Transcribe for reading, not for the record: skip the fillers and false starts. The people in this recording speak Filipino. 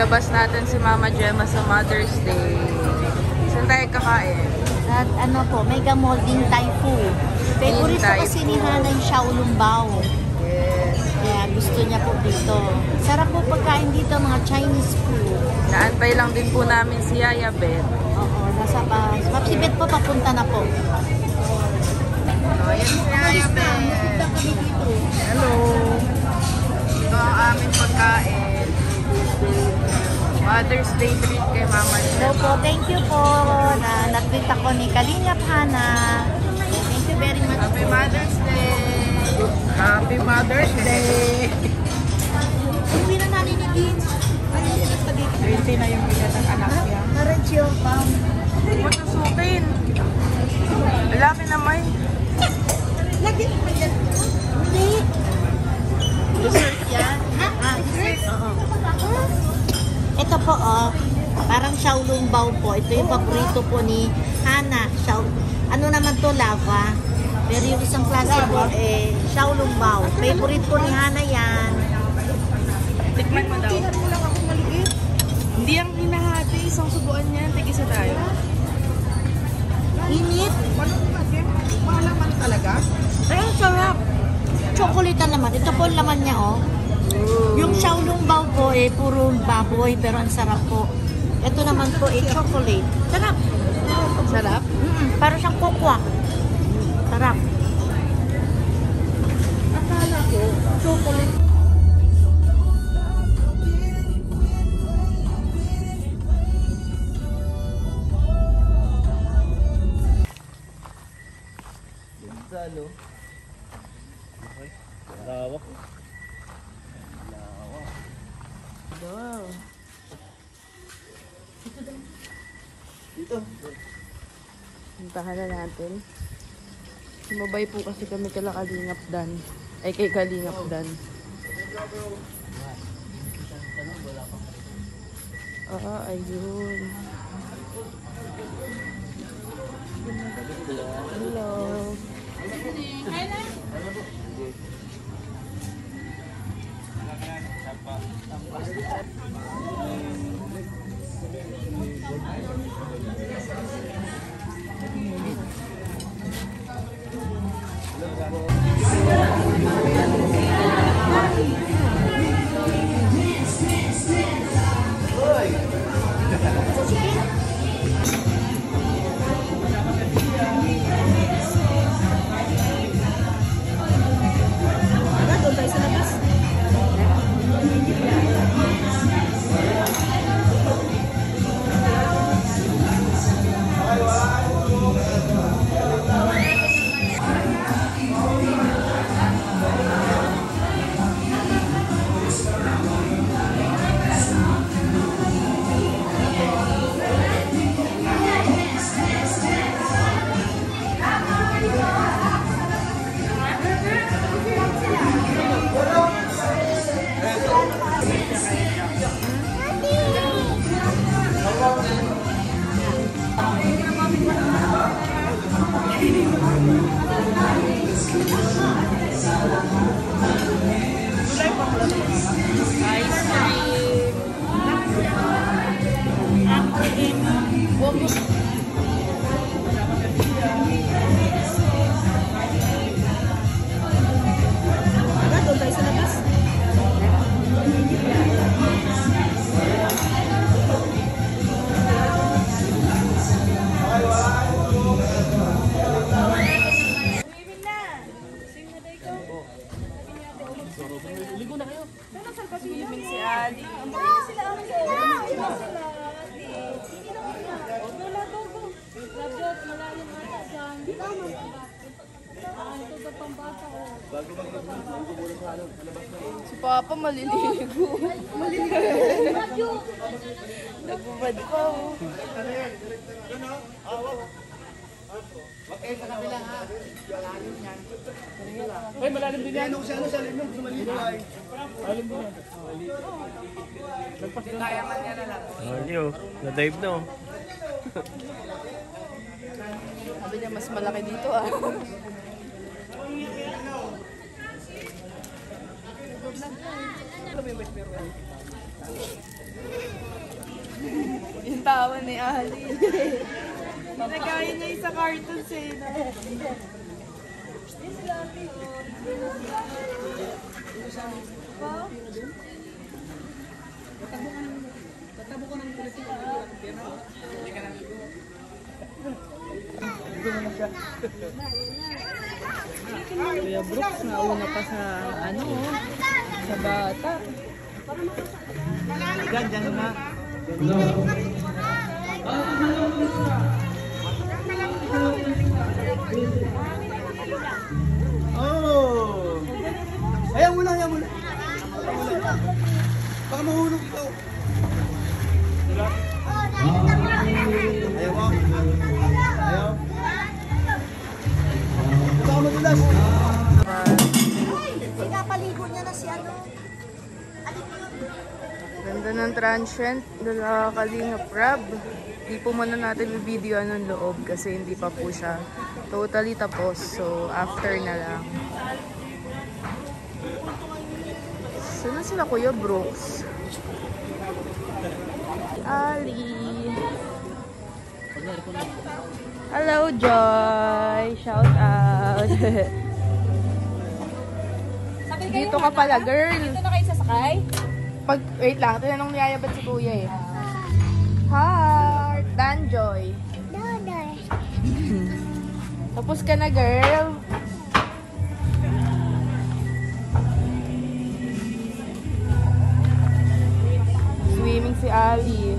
Nilabas natin si Mama Gemma sa Mother's Day. Saan tayo kakain? At ano po, Mega Mall Din Tai Fu. Favorite po kasi ni Hana yung Shaolong Bao. Yes. Kaya gusto niya po dito. Sarap po pagkain dito, mga Chinese food. Naantay lang din po namin si Yaya Beth. Oo, nasa pa. Si Beth po papunta na po. So, ayan si Yaya Beth. Punta kami dito. Hello. Ito ang aming pagkain. Mother's Day treat kay Mama Gemma. So po, thank you po. Na-treat ako ni Kalingap Hana. Thank you very much. Happy Mother's Day! Happy Mother's Day! Uwi na namin ni Deans. Ay, sa dito. 20 na yung bigat ng anak niya. Naradyo, ma'am. Huwag susukin. Lalaki naman. Lagi pa yan. Hindi. Dessert yan? Dessert? Oo. Ito po, parang Shaolong Bao po. Ito yung paborito po ni Hana. Ano naman to, lava. Pero yung isang klase po, Shaolong Bao. Favorite po ni Hana yan. Tikman mo daw. Tingnan mo lang ako maliit. Hindi ang hinahati. Isang subuan niyan. Tig-isa tayo. Init. Mahalaman talaga. Ay, ang sarap. Chocolate na naman. Ito po ang laman niya, oh. Yung Shaolong Bao po, puro baboy, pero ang sarap po. Ito naman po, chocolate. Sarap. Sarap? Parang siyang kokwa. Sarap. Akala ko, chocolate. Ano? Okay. Lawak. Wow. Dito. Puntahan na natin. Sumabay po kasi kami kala Kalingap Dan. Ay, kay Kalingap Dan. Ayun. Hello. Ligo na kayo. Swimming si Ali. Si Papa maliligo. Nagbubad pa oh. Wag kayo sa kabila ha. Malalim yan. Ay, malalim din yan. Ano sa limang sumaligo ay. Malalim din yan. Kaya man yan na lang. Aliyo, na-dive na oh. Sabi niya mas malaki dito ah. yung tawa ni Ali. Nagaya niya yung sa cartoons eh. Kuya Brooks, nauna pa sa ano, sa bata. Diyan na. Oh! Ayaw mo lang, ayaw mo lang. Baka mahulog ito. Ayaw mo? Ayaw? Baka madulas. Pinapaligo niya na si ano. Ganda ng transient, dala Kalingap Rab. Di po muna natin i-video ng loob kasi hindi pa po siya totally tapos. So, after na lang. Saan na sila Kuya Brooks? Ali. Hello, Joy. Shout out. Dito ka pala, girl. Dito na kayo sasakay? Wait lang, tinanong ni Aya ba't si Kuya eh. Heart, Danjoy. Tapos ka na, girl. Swimming si Ali.